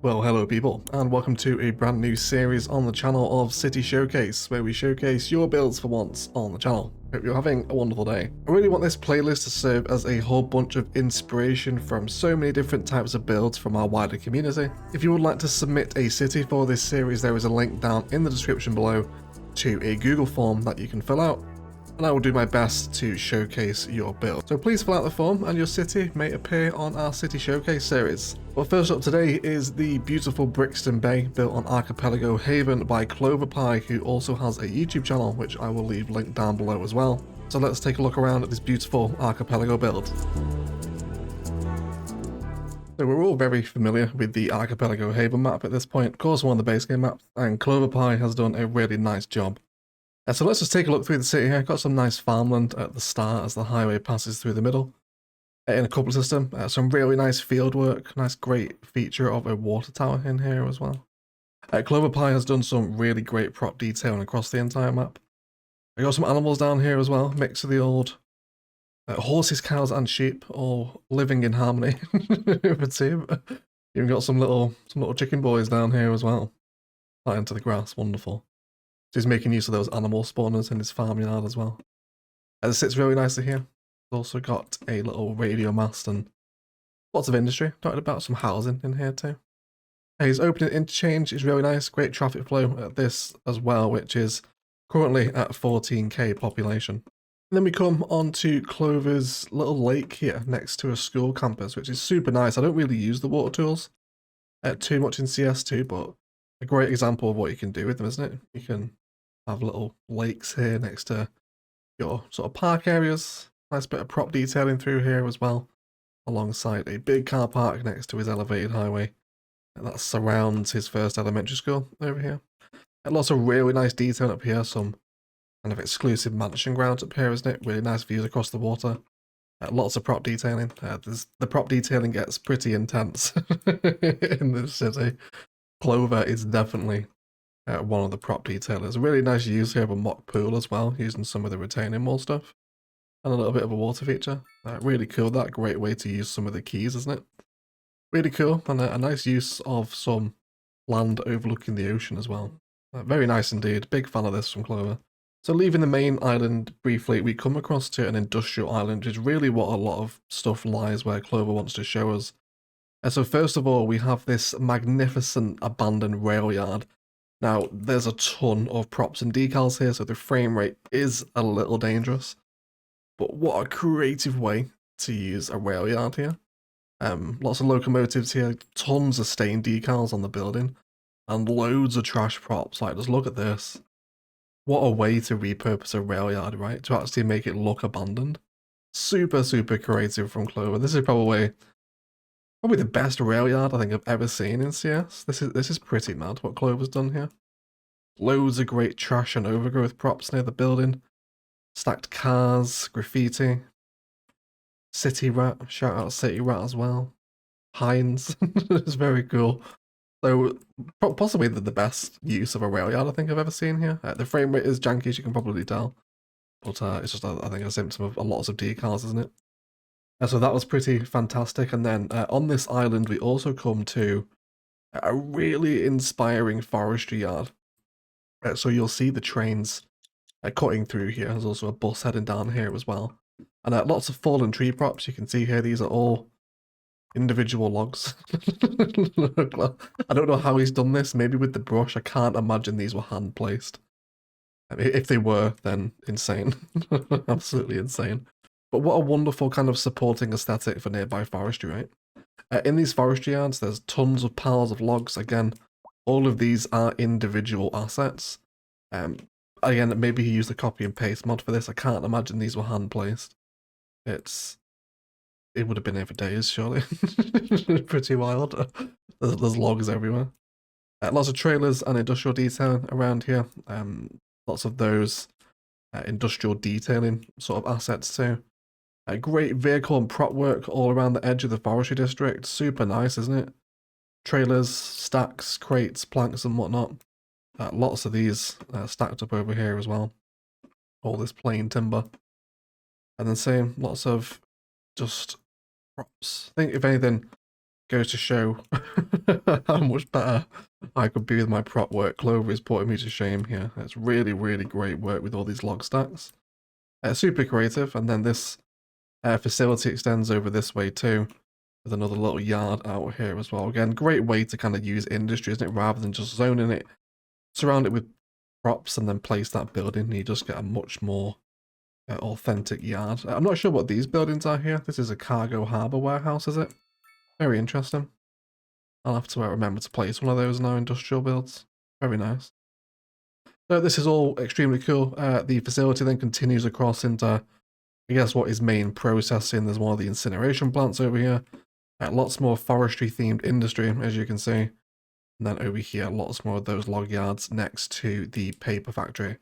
Well, hello people, and welcome to a brand new series on the channel of City Showcase, where we showcase your builds for once on the channel. Hope you're having a wonderful day. I really want this playlist to serve as a whole bunch of inspiration from so many different types of builds from our wider community. If you would like to submit a city for this series, there is a link down in the description below to a Google form that you can fill out, and I will do my best to showcase your build. So please fill out the form and your city may appear on our City Showcase series. Well, first up today is the beautiful Brixton Bay, built on Archipelago Haven by Cloverpie, who also has a YouTube channel, which I will leave linked down below as well. So let's take a look around at this beautiful Archipelago build. So we're all very familiar with the Archipelago Haven map at this point, of course one of the base game maps, and Cloverpie has done a really nice job. So let's just take a look through the city here. Got some nice farmland at the start as the highway passes through the middle. In a couple system, some really nice field work, nice great feature of a water tower in here as well. Cloverpie has done some really great prop detailing across the entire map. I got some animals down here as well, mix of the old horses, cows and sheep, all living in harmony with a team. Even got some little chicken boys down here as well, flying into the grass, wonderful. So he's making use of those animal spawners in his farmyard as well. It sits really nicely here. He's also got a little radio mast and lots of industry. Talking about some housing in here too. His opening interchange is really nice. Great traffic flow at this as well, which is currently at 14k population. And then we come on to Clover's little lake here next to a school campus, which is super nice. I don't really use the water tools too much in CS2, but a great example of what you can do with them, isn't it? You can have little lakes here next to your sort of park areas. Nice bit of prop detailing through here as well, alongside a big car park next to his elevated highway. And that surrounds his first elementary school over here. And lots of really nice detail up here, some kind of exclusive mansion grounds up here, isn't it? Really nice views across the water. Lots of prop detailing. The prop detailing gets pretty intense in this city. Clover is definitely one of the prop detailers. A really nice use here of a mock pool as well, using some of the retaining wall stuff. And a little bit of a water feature. Really cool, that great way to use some of the keys, isn't it? Really cool, and a nice use of some land overlooking the ocean as well. Very nice indeed, big fan of this from Clover. So leaving the main island briefly, we come across to an industrial island, which is really what a lot of stuff lies where Clover wants to show us. So first of all, we have this magnificent abandoned rail yard. Now, there's a ton of props and decals here, so the frame rate is a little dangerous. But what a creative way to use a rail yard here. Lots of locomotives here, tons of stained decals on the building, and loads of trash props. Like, just look at this. What a way to repurpose a rail yard, right? To actually make it look abandoned. Super, super creative from Clover. This is probably the best rail yard I think I've ever seen in CS. This is pretty mad what Clover's done here. Loads of great trash and overgrowth props near the building. Stacked cars, graffiti. City Rat, shout out City Rat as well. Heinz, it's very cool. So possibly the best use of a rail yard I think I've ever seen here. The frame rate is janky, as you can probably tell. But it's just, I think, a symptom of lots of decals, isn't it? So that was pretty fantastic. And then on this island, we also come to a really inspiring forestry yard. So you'll see the trains cutting through here. There's also a bus heading down here as well. And lots of fallen tree props. You can see here, these are all individual logs. I don't know how he's done this. Maybe with the brush. I can't imagine these were hand placed. If they were, then insane. Absolutely insane. But what a wonderful kind of supporting aesthetic for nearby forestry, right? In these forestry yards, there's tons of piles of logs. Again, all of these are individual assets. Again, maybe he used a copy and paste mod for this. I can't imagine these were hand placed. It would have been here for days, surely. Pretty wild. There's logs everywhere. Lots of trailers and industrial detailing around here. Lots of those industrial detailing sort of assets too. Great vehicle and prop work all around the edge of the forestry district. Super nice, isn't it? Trailers, stacks, crates, planks and whatnot. Lots of these stacked up over here as well. All this plain timber. And then same, lots of just props. I think if anything, goes to show how much better I could be with my prop work. Clover is putting me to shame here. It's really, really great work with all these log stacks. Super creative, and then this facility extends over this way too, with another little yard out here as well. Again, great way to kind of use industry, isn't it? Rather than just zoning it, surround it with props and then place that building, you just get a much more authentic yard. I'm not sure what these buildings are here. This is a cargo harbour warehouse, is it? Very interesting. I'll have to remember to place one of those in our industrial builds. Very nice. So this is all extremely cool. The facility then continues across into, I guess, what is main processing. There's one of the incineration plants over here. Lots more forestry themed industry, as you can see. And then over here, lots more of those log yards next to the paper factory.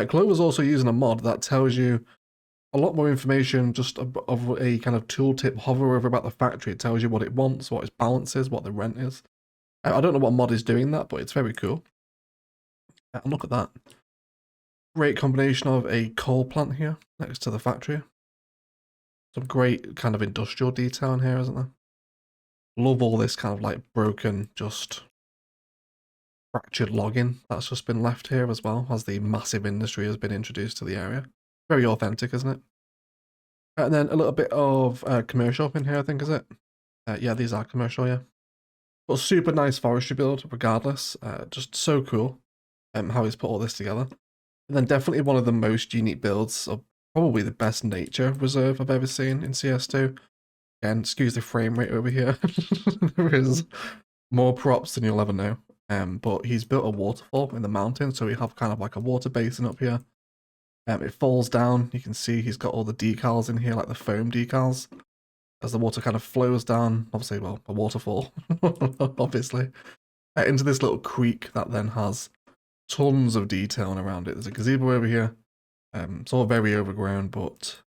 Clover's also using a mod that tells you a lot more information just of a kind of tooltip. Hover over about the factory. It tells you what it wants, what its balance is, what the rent is. I don't know what mod is doing that, but it's very cool. And look at that. Great combination of a coal plant here next to the factory. Some great kind of industrial detail in here, isn't there? Love all this kind of like broken, just fractured logging that's just been left here as well, as the massive industry has been introduced to the area. Very authentic, isn't it? And then a little bit of commercial in here, I think, is it? Yeah, these are commercial, yeah. But super nice forestry build, regardless. Just so cool how he's put all this together. And then definitely one of the most unique builds, of probably the best nature reserve I've ever seen in CS2. Again, excuse the frame rate over here. There is more props than you'll ever know. But he's built a waterfall in the mountain, so we have kind of like a water basin up here. It falls down. You can see he's got all the decals in here, like the foam decals. As the water kind of flows down, obviously, well, a waterfall, obviously, into this little creek that then has tons of detail around it. There's a gazebo over here. It's all very overgrown, but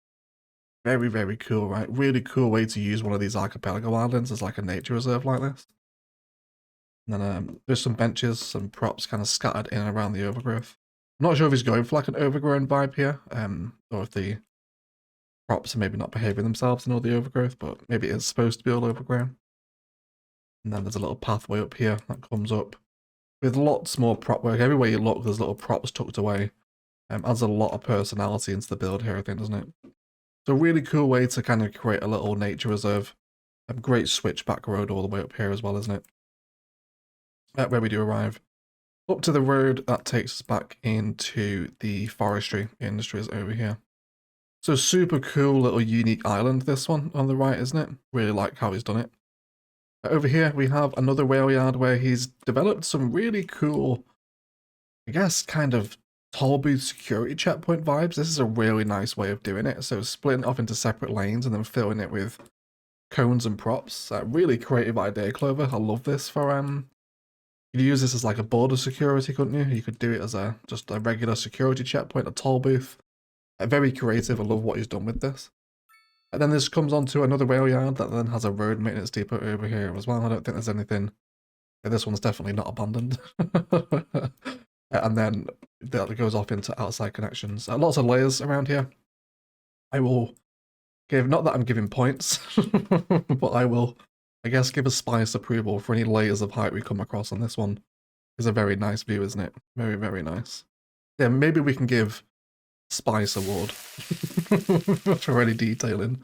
very, very cool, right? Really cool way to use one of these archipelago islands as like a nature reserve like this. And then there's some benches, some props kind of scattered in and around the overgrowth. I'm not sure if he's going for like an overgrown vibe here, or if the props are maybe not behaving themselves in all the overgrowth, but maybe it is supposed to be all overgrown. And then there's a little pathway up here that comes up with lots more prop work. Everywhere you look, there's little props tucked away. Adds a lot of personality into the build here, I think, doesn't it? It's a really cool way to kind of create a little nature reserve. A great switchback road all the way up here as well, isn't it? Where we do arrive. Up to the road that takes us back into the forestry industries over here. So super cool little unique island, this one on the right, isn't it? Really like how he's done it. Over here we have another rail yard where he's developed some really cool, I guess, kind of toll booth security checkpoint vibes. This is a really nice way of doing it. So splitting it off into separate lanes and then filling it with cones and props. Really creative idea, Clover. I love this for you could use this as like a border security, couldn't you? You could do it as just a regular security checkpoint, a toll booth. Very creative. I love what he's done with this. And then this comes onto another rail yard that then has a road maintenance depot over here as well. I don't think there's anything. This one's definitely not abandoned. And then that goes off into outside connections. Lots of layers around here. I will give, not that I'm giving points, but I will, I guess, give a spice approval for any layers of height we come across on this one. It's a very nice view, isn't it? Very, very nice. Yeah, maybe we can give Spice Award for any detailing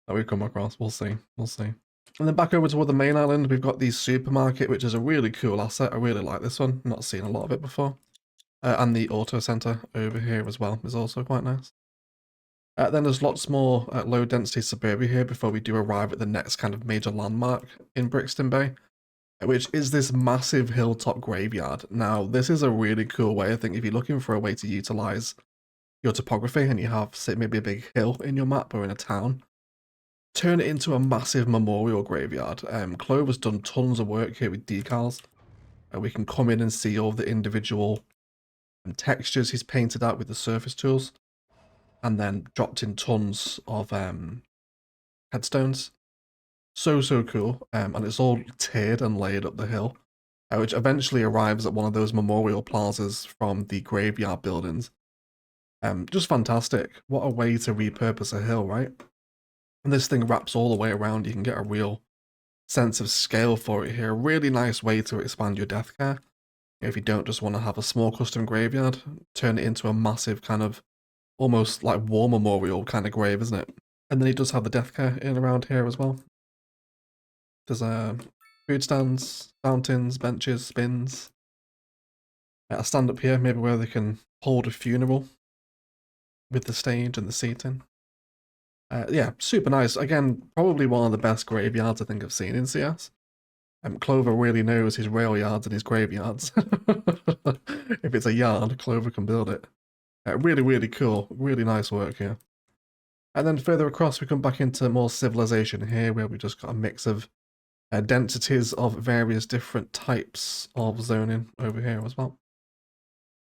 that we come across. We'll see. We'll see. And then back over toward the main island, we've got the supermarket, which is a really cool asset. I really like this one. Not seen a lot of it before. And the auto center over here as well is also quite nice. Then there's lots more low density suburbia here before we do arrive at the next kind of major landmark in Brixton Bay, which is this massive hilltop graveyard. Now, this is a really cool way, I think, if you're looking for a way to utilize your topography and you have, say, maybe a big hill in your map or in a town, turn it into a massive memorial graveyard. Clover's done tons of work here with decals. We can come in and see all the individual textures he's painted out with the surface tools, and then dropped in tons of headstones. So cool. And it's all tiered and layered up the hill, which eventually arrives at one of those memorial plazas from the graveyard buildings. Just fantastic. What a way to repurpose a hill, right? And this thing wraps all the way around. You can get a real sense of scale for it here. Really nice way to expand your death care. If you don't just want to have a small custom graveyard, turn it into a massive kind of almost like war memorial kind of grave, isn't it? And then he does have the death care in around here as well. There's food stands, fountains, benches, spins. A stand up here, maybe where they can hold a funeral with the stage and the seating. Yeah, super nice. Again, probably one of the best graveyards I think I've seen in CS. Clover really knows his rail yards and his graveyards. If it's a yard, Clover can build it. Really, really cool. Really nice work here. And then further across, we come back into more civilization here, where we just got a mix of densities of various different types of zoning over here as well.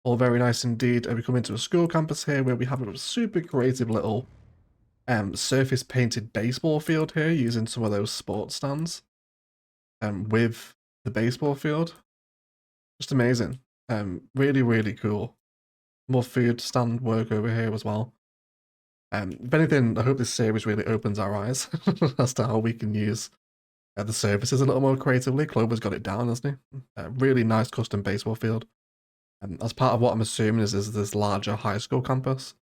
All very nice indeed. We come into a school campus here, where we have a super creative little surface painted baseball field here, using some of those sports stands with the baseball field. Just amazing. Really, really cool. More food stand work over here as well. If anything, I hope this series really opens our eyes as to how we can use the services a little more creatively. Clover's got it down, hasn't he? Really nice custom baseball field. As part of what I'm assuming is this larger high school campus.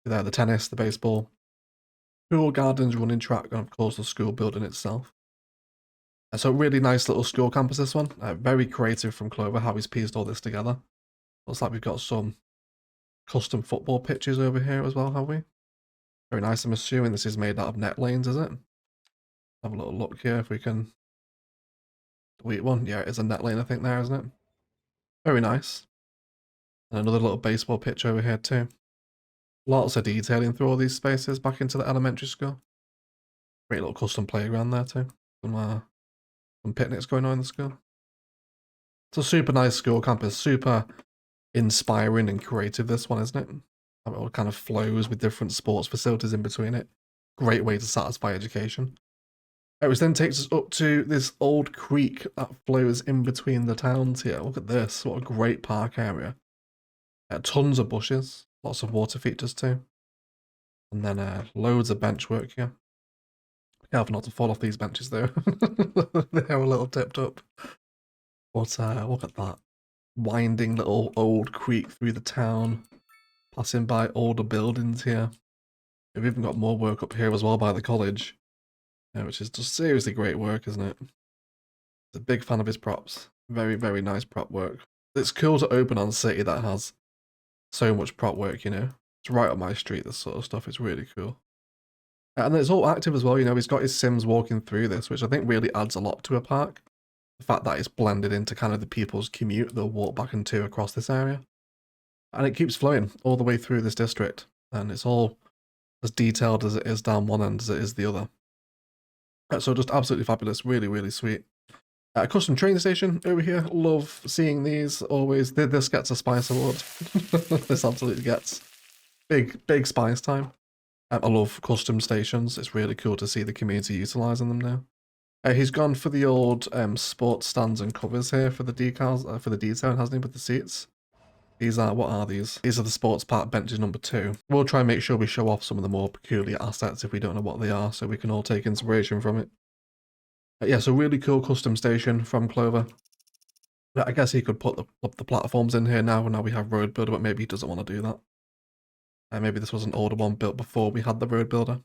There, the tennis, the baseball, pool, gardens, running track, and of course the school building itself. So really nice little school campus, this one. Very creative from Clover, how he's pieced all this together. Looks like we've got some custom football pitches over here as well, have we? Very nice. I'm assuming this is made out of net lanes, is it? Have a little look here if we can delete one. Yeah, it is a net lane, I think, there, isn't it? Very nice. And another little baseball pitch over here too. Lots of detailing through all these spaces back into the elementary school. Great little custom playground there too. Some picnics going on in the school. It's a super nice school campus, super inspiring and creative, this one, isn't it? It all kind of flows with different sports facilities in between it. Great way to satisfy education. Which then takes us up to this old creek that flows in between the towns here. Look at this, what a great park area. Tons of bushes, lots of water features too. And then loads of bench work here. Careful not to fall off these benches though. They're a little tipped up. But look at that. Winding little old creek through the town. Passing by older buildings here. We've even got more work up here as well by the college. Which is just seriously great work, isn't it? He's a big fan of his props. Very, very nice prop work. It's cool to open on a city that has so much prop work, you know. It's right up my street, this sort of stuff. It's really cool. And it's all active as well, you know. He's got his Sims walking through this, which I think really adds a lot to a park. The fact that it's blended into kind of the people's commute they'll walk back into across this area. And it keeps flowing all the way through this district. And it's all as detailed as it is down one end as it is the other. So just absolutely fabulous, really, really sweet. A custom train station over here. Love seeing these always. This gets a Spice Award. This absolutely gets big Spice time. I love custom stations. It's really cool to see the community utilising them now. He's gone for the old sports stands and covers here for the decals, for the detailing, hasn't he, with the seats? These are, what are these? These are the sports park benches number 2. We'll try and make sure we show off some of the more peculiar assets if we don't know what they are, so we can all take inspiration from it. Yeah, so really cool custom station from Clover. I guess he could put the platforms in here now we have Road Builder, but maybe he doesn't want to do that. Maybe this was an older one built before we had the Road Builder.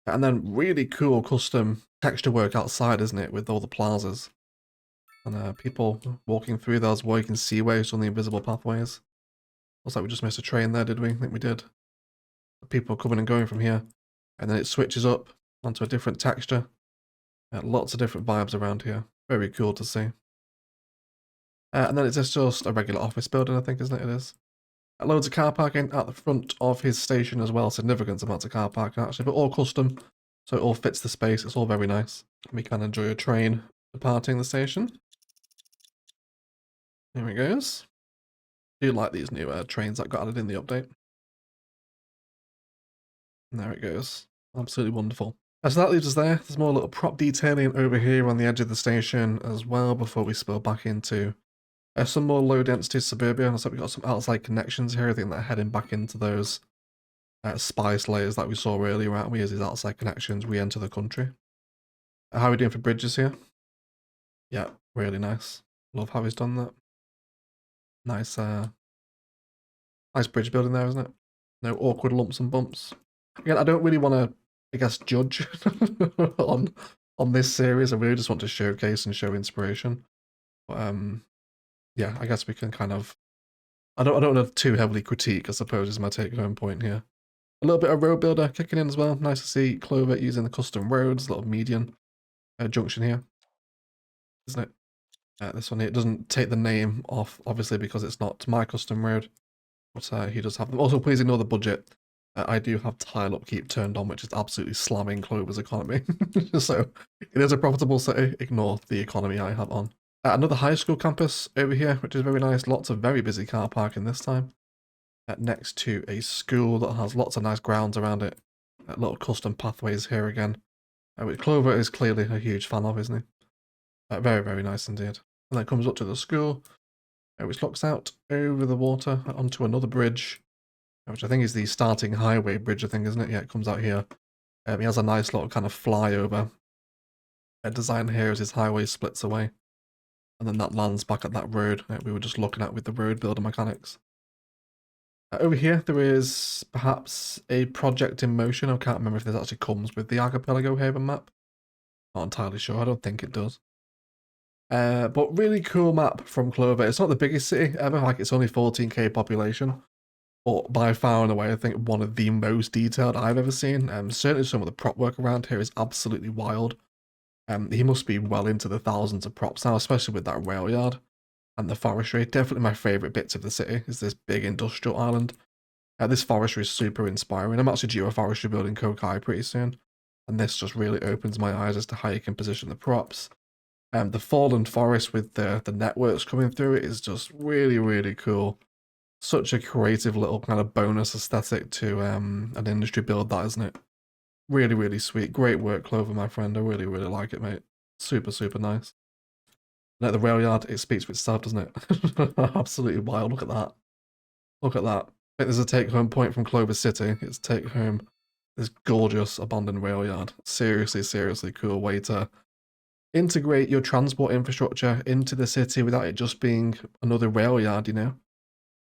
And then really cool custom texture work outside, isn't it, with all the plazas. And people walking through those where you can see waves on the invisible pathways. Looks like we just missed a train there, did we? I think we did. People coming and going from here. And then it switches up onto a different texture. Lots of different vibes around here. Very cool to see. And then it's just a regular office building, I think, isn't it? It is. Loads of car parking at the front of his station as well. Significant amounts of car parking, actually, but all custom. So it all fits the space. It's all very nice. We can enjoy a train departing the station. Here it goes. I do like these new trains that got added in the update. And there it goes. Absolutely wonderful. So that leaves us there. There's more little prop detailing over here on the edge of the station as well before we spill back into some more low density suburbia. Looks like we've got some outside connections here. I think they're heading back into those spice layers that we saw earlier, aren't we? As these outside connections re-enter the country. How are we doing for bridges here? Yeah, really nice. Love how he's done that. Nice, nice bridge building there, isn't it? No awkward lumps and bumps. Again, I don't really want to, I guess, judge on this series. I really just want to showcase and show inspiration. But yeah, I guess we can kind of. I don't want to too heavily critique, I suppose, is my take-home point here. A little bit of road builder kicking in as well. Nice to see Clover using the custom roads, little median junction here, isn't it? This one here, it doesn't take the name off, obviously, because it's not my custom road, but he does have them. Also, please ignore the budget. I do have tile upkeep turned on, which is absolutely slamming Clover's economy. So it is a profitable city. Ignore the economy I have on. Another high school campus over here, which is very nice. Lots of very busy car parking this time. Next to a school that has lots of nice grounds around it. Little custom pathways here again, which Clover is clearly a huge fan of, isn't he? Very, very nice indeed. And then comes up to the school, which looks out over the water onto another bridge, which I think is the starting highway bridge, I think, isn't it? Yeah, it comes out here. He has a nice little kind of flyover design here as his highway splits away. And then that lands back at that road we were just looking at with the road builder mechanics. Over here, there is perhaps a project in motion. I can't remember if this actually comes with the Archipelago Haven map. Not entirely sure. I don't think it does. But really cool map from Clover. It's not the biggest city ever. Like, it's only 14k population. But by far and away, I think one of the most detailed I've ever seen. Certainly some of the prop work around here is absolutely wild. He must be well into the thousands of props now, especially with that rail yard. And the forestry, definitely my favourite bits of the city, is this big industrial island. This forestry is super inspiring. I'm actually due a forestry building Kokai pretty soon. And this just really opens my eyes as to how you can position the props. The fallen forest with the networks coming through it is just really, really cool. Such a creative little kind of bonus aesthetic to an industry build, that, isn't it? Really, really sweet. Great work, Clover, my friend. I really, really like it, mate. Super, super nice. And at the rail yard, it speaks for itself, doesn't it? Absolutely wild. Look at that. Look at that. I think there's a take-home point from Clover City. It's take home this gorgeous abandoned rail yard. Seriously, seriously cool way to integrate your transport infrastructure into the city without it just being another rail yard, you know?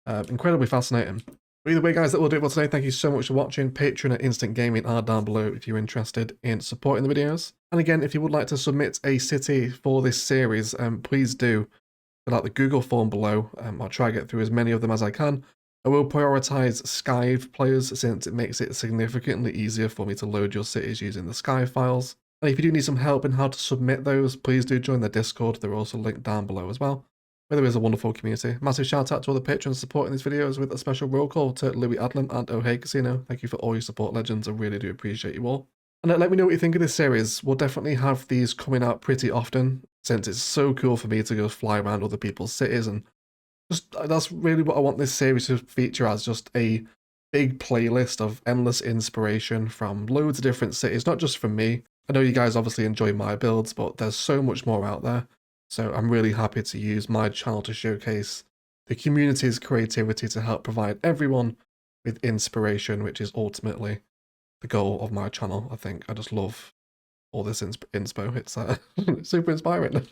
Incredibly fascinating. But either way, guys, that will do it for today. Thank you so much for watching. Patreon and Instant Gaming are down below if you're interested in supporting the videos. And again, if you would like to submit a city for this series, please do fill out the Google form below. I'll try to get through as many of them as I can. I will prioritise Skype players since it makes it significantly easier for me to load your cities using the Sky files. And if you do need some help in how to submit those, please do join the Discord. They're also linked down below as well, where there is a wonderful community. Massive shout out to all the patrons supporting these videos, with a special roll call to Louis Adlam and Oh Hey Casino. Thank you for all your support, legends. I really do appreciate you all. And let me know what you think of this series. We'll definitely have these coming out pretty often, since it's so cool for me to go fly around other people's cities, and just that's really what I want this series to feature as, just a big playlist of endless inspiration from loads of different cities, not just from me. I know you guys obviously enjoy my builds, but there's so much more out there. So I'm really happy to use my channel to showcase the community's creativity to help provide everyone with inspiration, which is ultimately the goal of my channel. I think I just love all this inspo. It's super inspiring.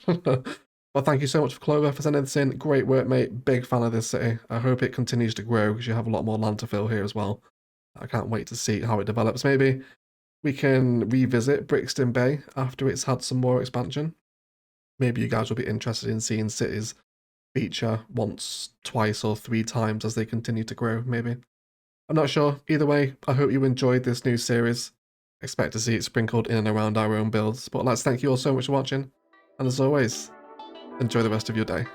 Well, thank you so much for Clover for sending this in. Great work, mate. Big fan of this city. I hope it continues to grow because you have a lot more land to fill here as well. I can't wait to see how it develops. Maybe we can revisit Brixton Bay after it's had some more expansion. Maybe you guys will be interested in seeing cities feature once, twice, or 3 times as they continue to grow, maybe. I'm not sure. Either way, I hope you enjoyed this new series. Expect to see it sprinkled in and around our own builds. But let's thank you all so much for watching. And as always, enjoy the rest of your day.